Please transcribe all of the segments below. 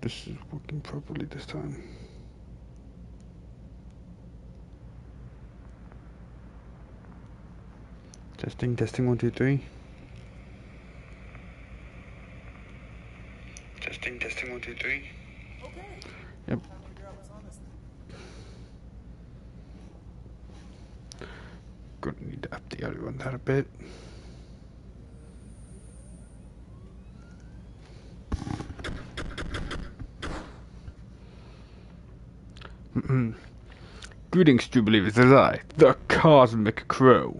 this is working properly this time. Testing, testing, 1, 2, 3. Testing, testing, 1, 2, 3. Okay. Yep. I'm trying to figure out what's on this thing. Gonna need to up the audio on that a bit. Greetings, true believers, as I, the Cosmic Crow.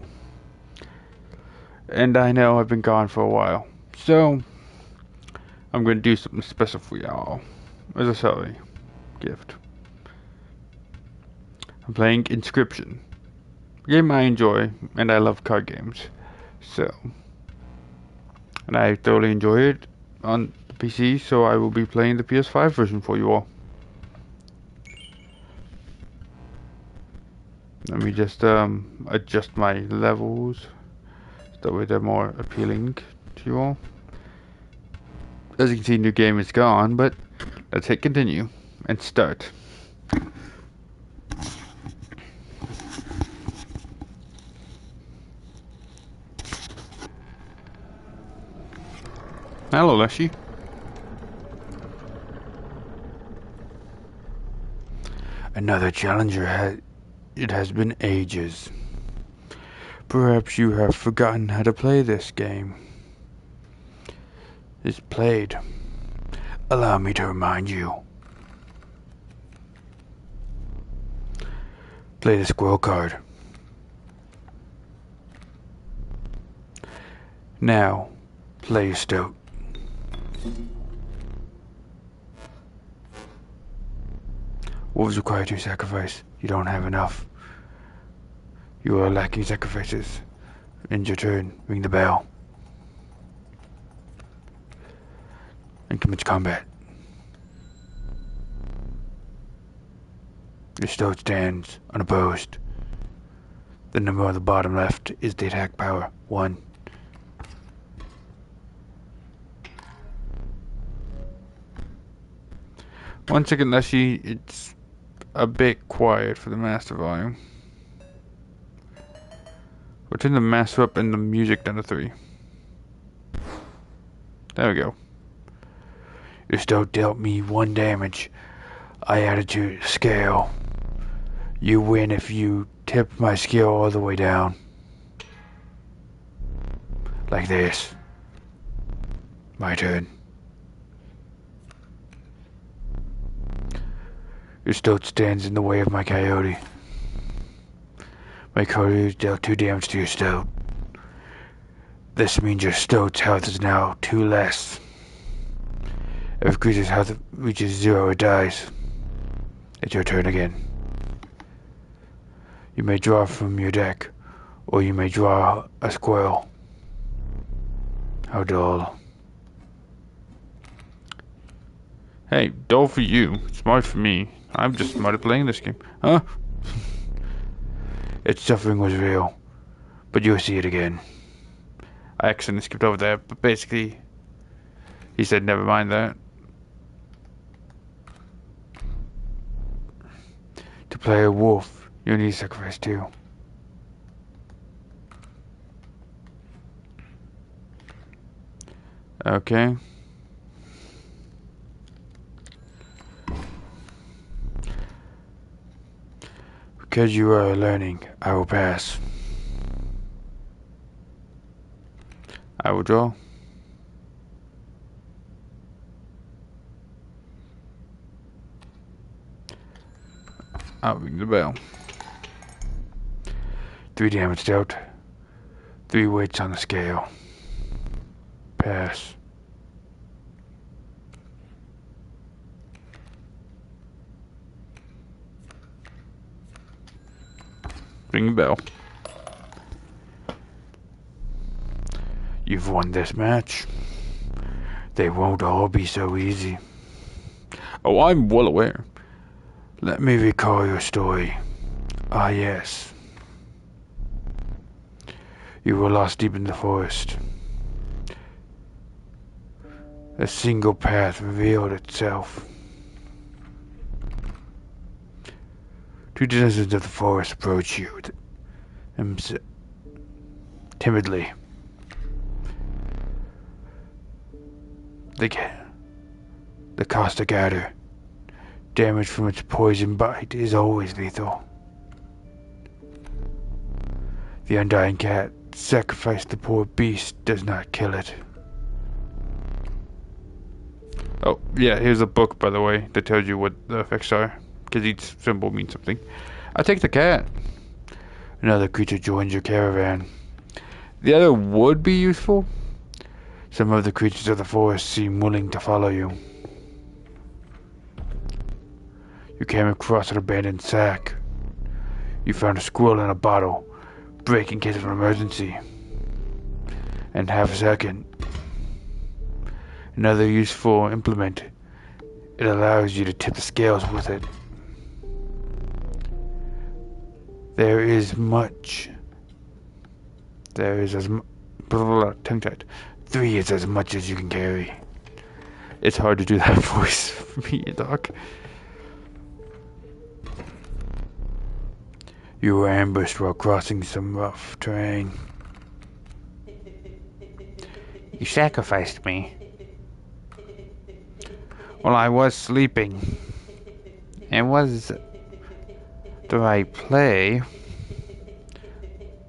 And I know I've been gone for a while, so I'm gonna do something special for y'all as a sorry gift. I'm playing Inscription, a game I enjoy, and I love card games, and I thoroughly enjoy it on the PC, so I will be playing the PS5 version for you all. Let me just adjust my levels so that way they're more appealing to you all. As you can see, new game is gone, but let's hit continue and start. Hello, Leshy. Another challenger. It has been ages. Perhaps you have forgotten how to play this game. It's played. Allow me to remind you. Play the squirrel card. Now, play your stoat. Wolves require 2 sacrifice. You don't have enough. You are lacking sacrifices. End your turn. Ring the bell. And commence combat. Your stoat stands unopposed. The number on the bottom left is the attack power. 1. One second, Leshy. It's a bit quiet for the master volume. We'll turn the master up and the music down to 3. There we go. Your stoat dealt me 1 damage. I added to the scale. You win if you tip my scale all the way down. Like this. My turn. Your stoat stands in the way of my coyote. My coyote dealt 2 damage to your stoat. This means your stoat's health is now 2 less. If a creature's health reaches 0, it dies. It's your turn again. You may draw from your deck, or you may draw a squirrel. How dull. Hey, dull for you. Smart for me. I'm just smart at playing this game. Huh? Its suffering was real, but you'll see it again. I accidentally skipped over that, but basically, he said never mind that. To play a wolf, you need sacrifice 2. Okay. Because you are learning, I will pass. I will draw. I'll ring the bell. 3 damage dealt. 3 weights on the scale. Pass. Ring the bell. You've won this match. They won't all be so easy. Oh, I'm well aware. Let me recall your story. Ah, yes. You were lost deep in the forest. A single path revealed itself. Two denizens of the forest approach you timidly. The caustic adder, damage from its poison bite, is always lethal. The undying cat sacrificed the poor beast does not kill it. Oh, yeah, here's a book, by the way, that tells you what the effects are, because each symbol means something. I take the cat. Another creature joins your caravan. The other would be useful. Some of the creatures of the forest seem willing to follow you. You came across an abandoned sack. You found a squirrel in a bottle. Break in case of an emergency. And half a second. Another useful implement. It allows you to tip the scales with it. There is as tongue-tied. 3 is as much as you can carry. It's hard to do that voice for me, Doc. You were ambushed while crossing some rough terrain. You sacrificed me. Well, I was sleeping. It was the right play.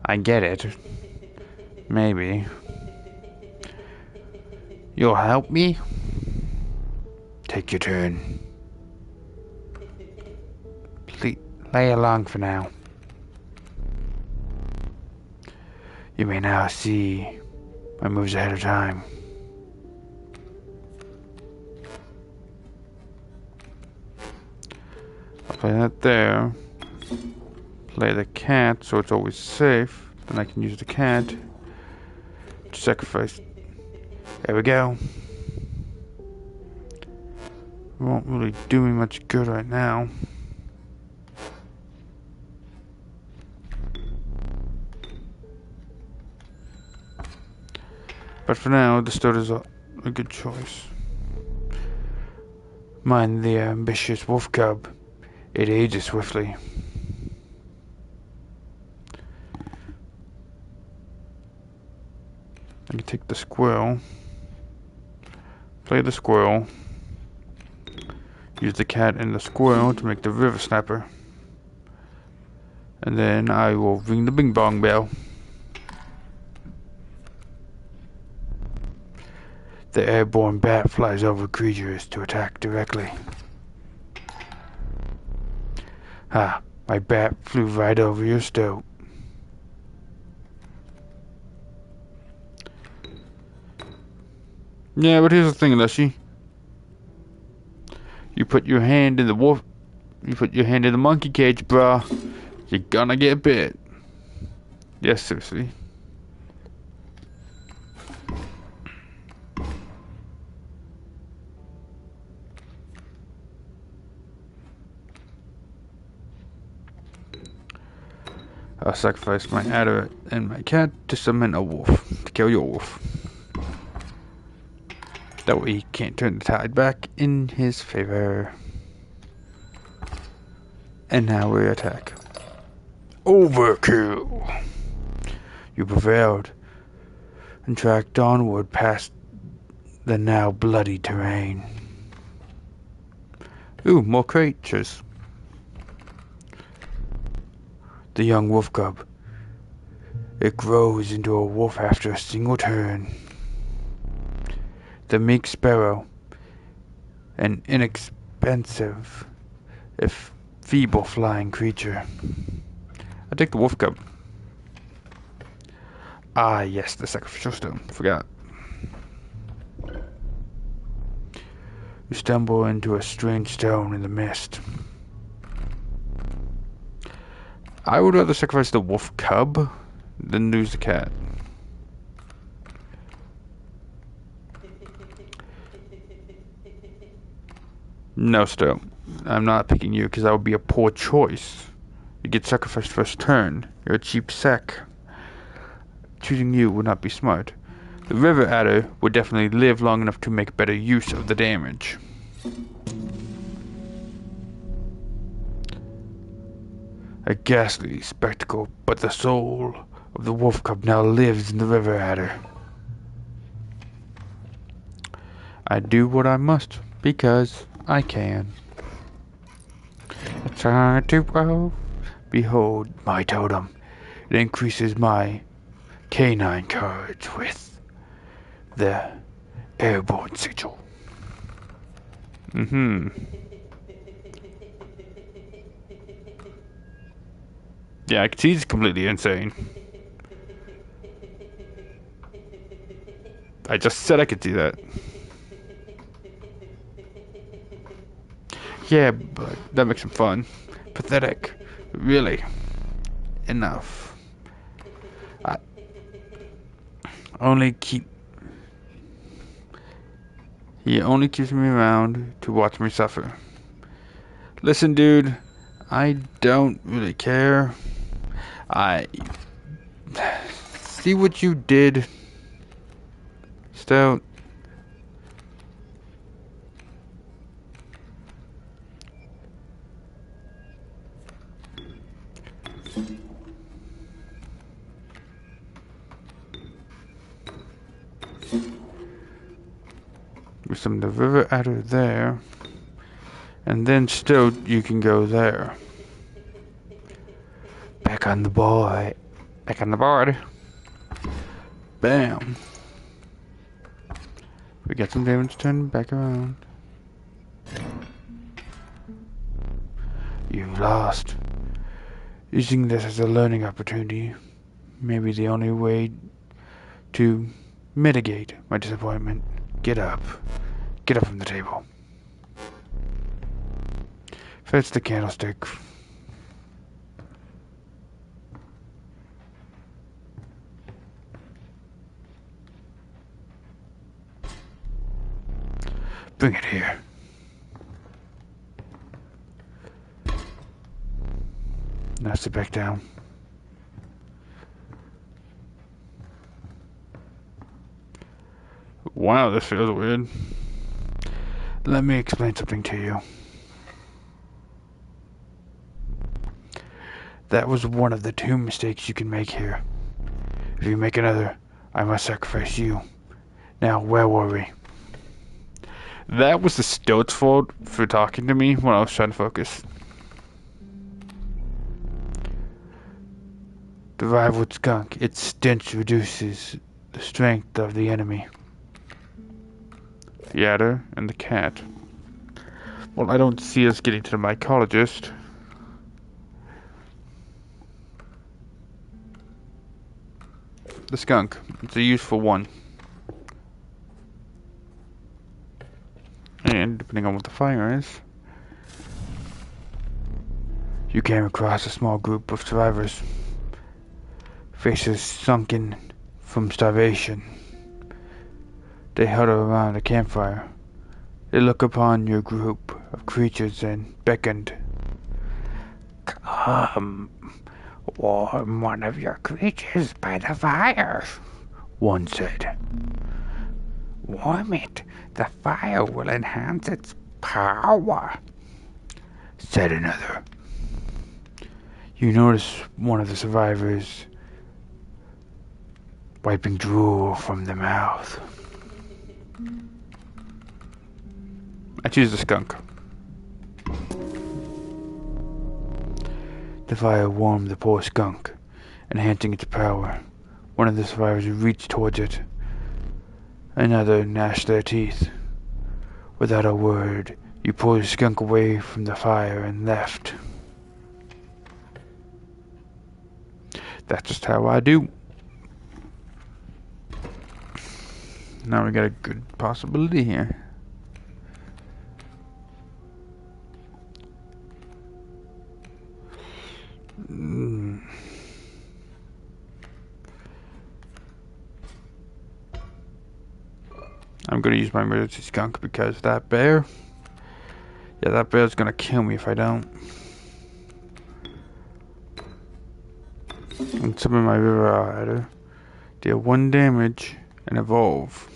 I get it. Maybe. You'll help me? Take your turn. Please, lay along for now. You may now see my moves ahead of time. I'll play that there. Play the cat so it's always safe. Then I can use the cat to sacrifice. There we go. Won't really do me much good right now. But for now, the stoat is a good choice. Mind the ambitious wolf cub. It ages swiftly. I can take the squirrel. Play the squirrel. Use the cat and the squirrel to make the river snapper. And then I will ring the bing bong bell. The airborne bat flies over creatures to attack directly. Ah, my bat flew right over your stoat. Yeah, but here's the thing, Leshy. You put your hand in the monkey cage, bruh. You're gonna get bit. Yes, seriously. I'll sacrifice my adder and my cat to summon a wolf, to kill your wolf. That way he can't turn the tide back in his favor. And now we attack. Overkill! You prevailed and tracked onward past the now bloody terrain. Ooh, more creatures. The young wolf cub. It grows into a wolf after a single turn. The meek sparrow. An inexpensive, if feeble flying creature. I take the wolf cub. Ah, yes, the sacrificial stone. Forgot. You stumble into a strange stone in the mist. I would rather sacrifice the wolf cub than lose the cat. No, Sto. I'm not picking you because that would be a poor choice. You get sacrificed first turn. You're a cheap sack. Choosing you would not be smart. The river adder would definitely live long enough to make better use of the damage. A ghastly spectacle, but the soul of the wolf cub now lives in the river adder. I do what I must, because I can. It's time to grow. Behold my totem. It increases my canine courage with the airborne sigil. Yeah, he's completely insane. I just said I could do that. Yeah, but that makes him fun. Pathetic. Really. Enough. I only keep... He only keeps me around to watch me suffer. Listen, dude. I don't really care. I... See what you did? Stout. With some of the river adder there. And then still you can go there. Back on the board. Back on the board. Bam. We got some damage turned back around. You've lost. Using this as a learning opportunity may be the only way to mitigate my disappointment. Get up. Get up from the table. Fetch the candlestick. Bring it here. Now sit back down. Wow, this feels weird. Let me explain something to you. That was one of the 2 mistakes you can make here. If you make another, I must sacrifice you. Now, where were we? That was the stoat's fault for talking to me when I was trying to focus. The rival skunk, its stench reduces the strength of the enemy. The adder and the cat. Well, I don't see us getting to the mycologist. The skunk. It's a useful one. And depending on what the fire is, you came across a small group of survivors. Faces sunken from starvation. They huddle around a campfire. They look upon your group of creatures and beckoned. Come, warm one of your creatures by the fire, one said. Warm it. The fire will enhance its power, said another. You notice one of the survivors wiping drool from the mouth. I choose the skunk. The fire warmed the poor skunk, enhancing its power. One of the survivors reached towards it. Another gnashed their teeth. Without a word, you pulled the skunk away from the fire and left. That's just how I do. Now we got a good possibility here. I'm gonna use my emergency skunk because that bear, yeah, that bear's gonna kill me if I don't. And summon my river adder, deal 1 damage, and evolve.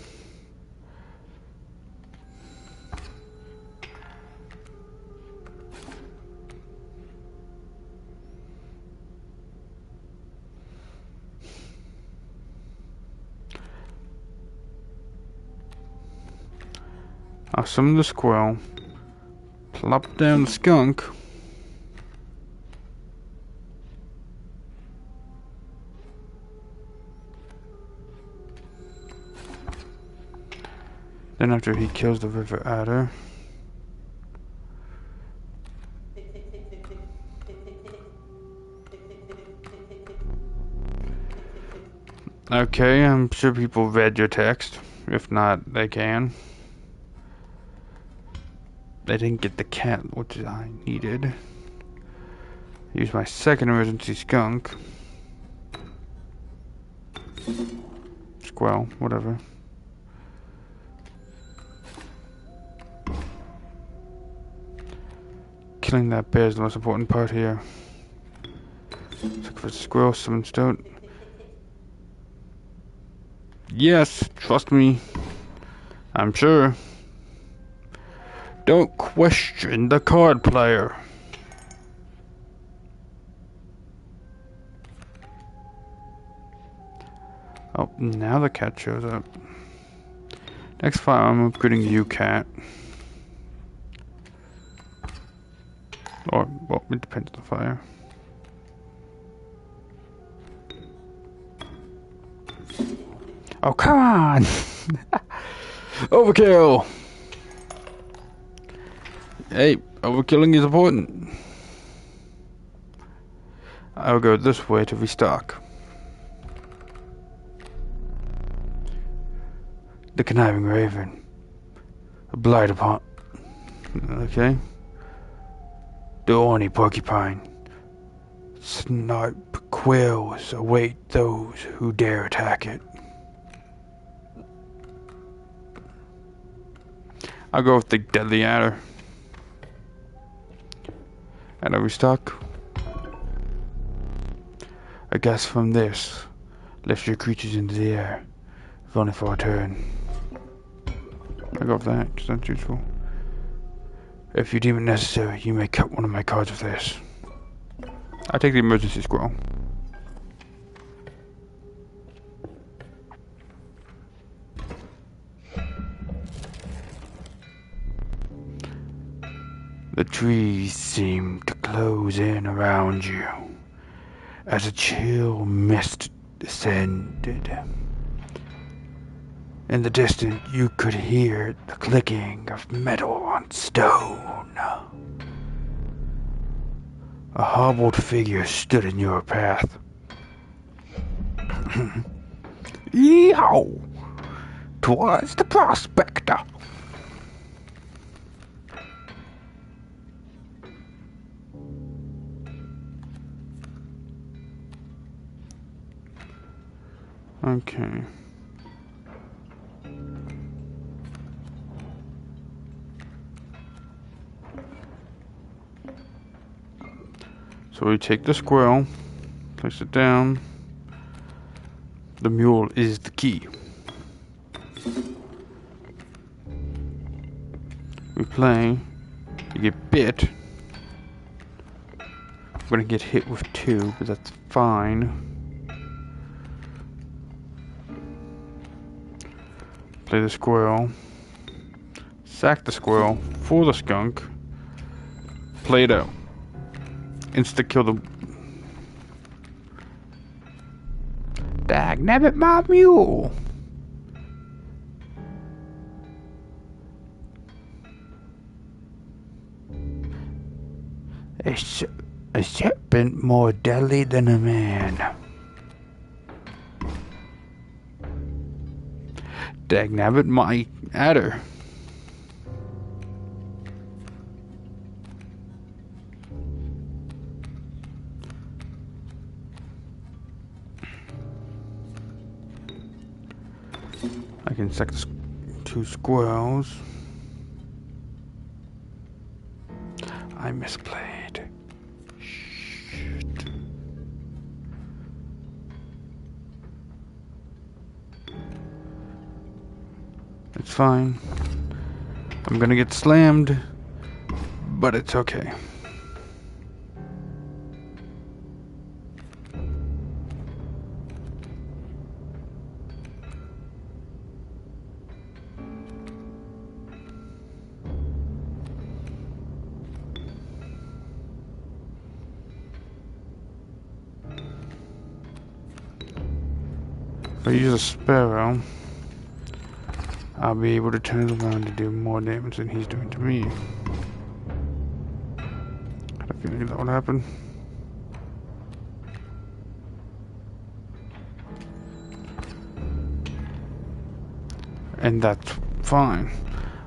summon the squirrel. Plop down the skunk. Then after he kills the river adder, okay, I'm sure people read your text. If not, they can. They didn't get the cat, which I needed. Use my second emergency skunk. Squirrel, whatever. Killing that bear is the most important part here. Look for the squirrel, summon stone. Yes, trust me. I'm sure. Don't question the card player. Oh, now the cat shows up. Next file, I'm upgrading you, cat. Or, well, it depends on the fire. Oh, come on! Overkill! Hey, overkilling is important. I'll go this way to restock. The conniving raven. A blight upon... Okay. The horny porcupine. Snipe quills await those who dare attack it. I'll go with the deadly adder. And I restock. A gas from this lifts your creatures into the air, if only for a turn. I go with that, because that's useful. If you deem it necessary, you may cut one of my cards with this. I take the emergency squirrel. The trees seem to close in around you as a chill mist descended. In the distance, you could hear the clicking of metal on stone. A hobbled figure stood in your path. Yeehaw! 'Twas the prospector. Okay. So we take the squirrel, place it down. The mule is the key. We play. You get bit. I'm gonna get hit with 2, but that's fine. Play the squirrel. Sack the squirrel for the skunk. Play it out. Insta kill the... Dagnabbit, my mule! A serpent more deadly than a man. Dagnabbit, my adder. I can sack the 2 squirrels. I misplayed. Shit. It's fine. I'm gonna get slammed, but it's okay. If I use a sparrow, I'll be able to turn it around to do more damage than he's doing to me. I had a feeling that would happen. And that's fine.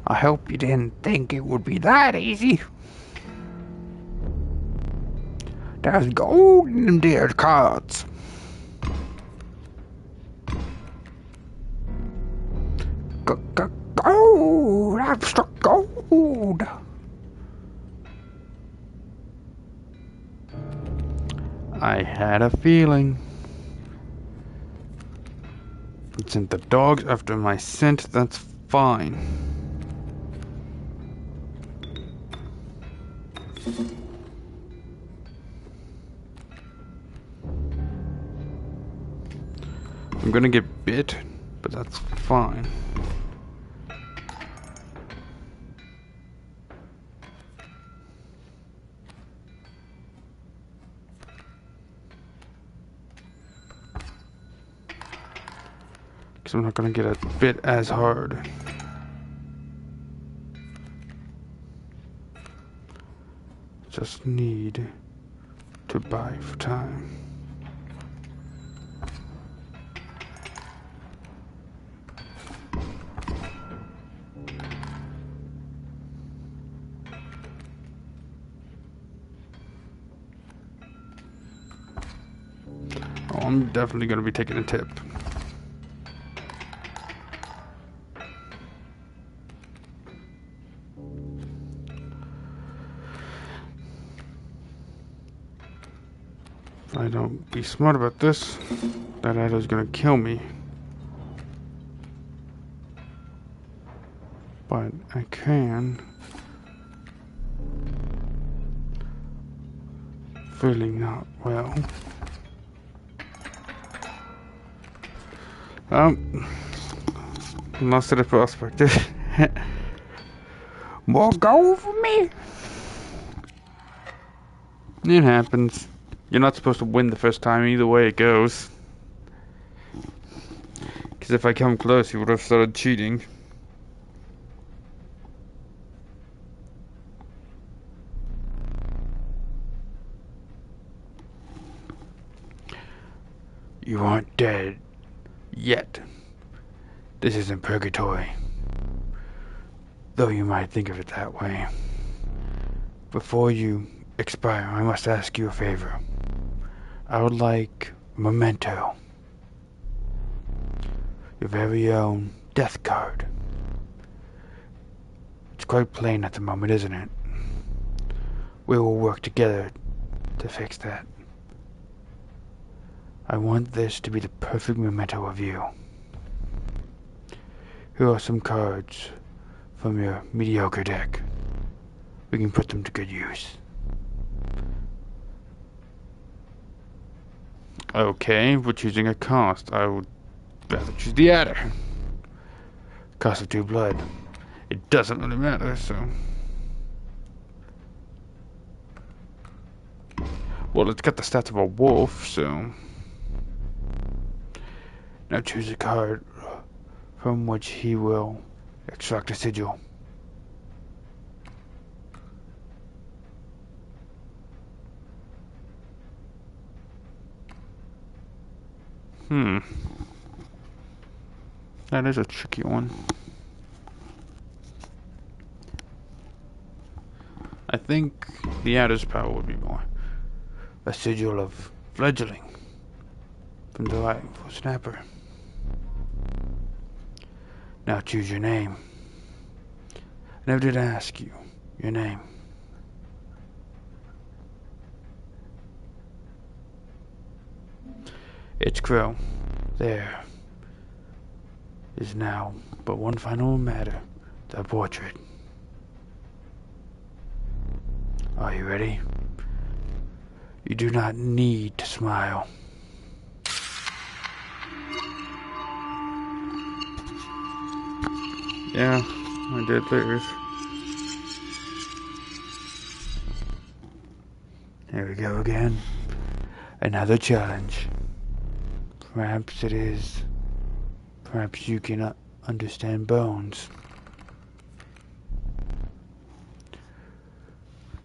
I hope you didn't think it would be that easy. There's gold in them dear cards. Gold! I've struck gold! I had a feeling. It sent the dogs after my scent, that's fine. I'm gonna get bit, but that's fine. Because I'm not gonna get a bit as hard. Just need to buy for time. Oh, I'm definitely gonna be taking a tip. If I don't be smart about this, that adder's gonna kill me. But I can. Feeling not well. Lost the prospect. More gold for me? It happens. You're not supposed to win the first time either way it goes. Because if I come close, you would have started cheating. You aren't dead. Yet. This isn't purgatory. Though you might think of it that way. Before you expire, I must ask you a favor. I would like a memento. Your very own death card. It's quite plain at the moment, isn't it? We will work together to fix that. I want this to be the perfect memento of you. Here are some cards from your mediocre deck. We can put them to good use. Okay, we're choosing a cost. I would rather choose the adder. Cost of 2 blood. It doesn't really matter, so... Well, it's got the stats of a wolf, so... Now choose a card from which he will extract a sigil. That is a tricky one. I think the adder's power would be more. A sigil of fledgling from the delightful snapper. Now choose your name. I never did ask you your name. It's Crow. There is now but one final matter, the portrait. Are you ready? You do not need to smile. Yeah, I did lose. Here we go again. Another challenge. Perhaps it is Perhaps you cannot understand bones.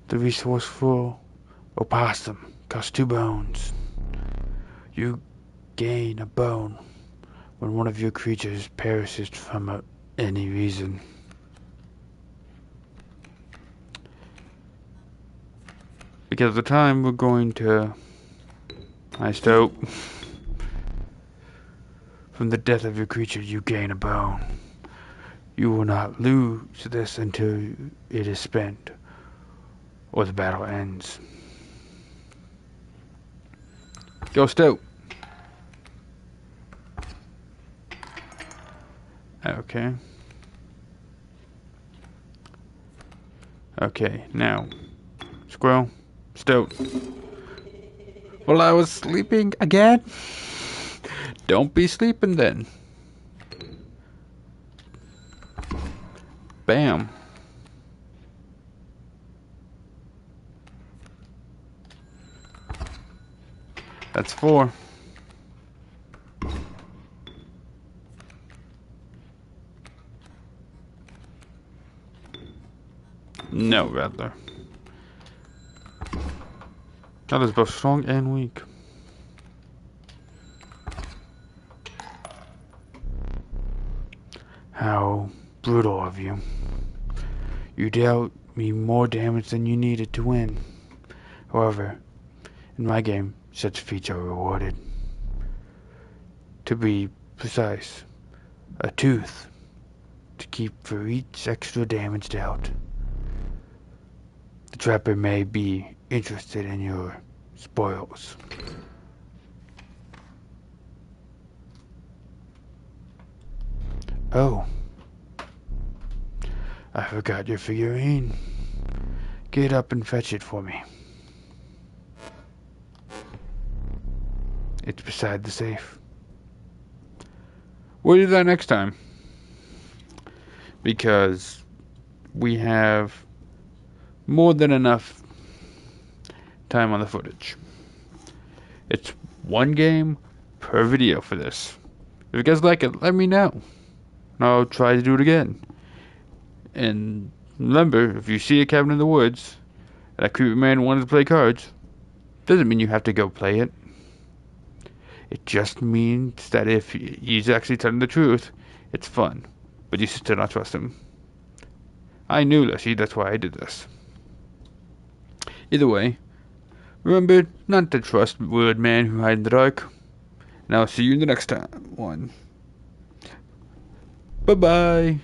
The resourceful opossum costs 2 bones. You gain a bone when one of your creatures perishes from any reason. Because of the time, we're going to... Nice dope. From the death of your creature, you gain a bone. You will not lose this until it is spent, or the battle ends. Go Stoat. Okay. Okay, now. Squirrel. Stoat. Well, I was sleeping again? Don't be sleeping then. Bam. That's 4. No, rather. That is both strong and weak. How brutal of you. You dealt me more damage than you needed to win. However, in my game, such feats are rewarded. To be precise, a tooth to keep for each extra damage dealt. The trapper may be interested in your spoils. Oh, I forgot your figurine. Get up and fetch it for me. It's beside the safe. We'll do that next time. Because we have more than enough time on the footage. It's 1 game per video for this. If you guys like it, let me know. And I'll try to do it again. And remember, if you see a cabin in the woods and a creepy man wanted to play cards, doesn't mean you have to go play it. It just means that if he's actually telling the truth, it's fun. But you still not trust him. I knew Leshy, that's why I did this. Either way, remember not to trust weird man who hide in the dark. And I'll see you in the next one. Bye-bye.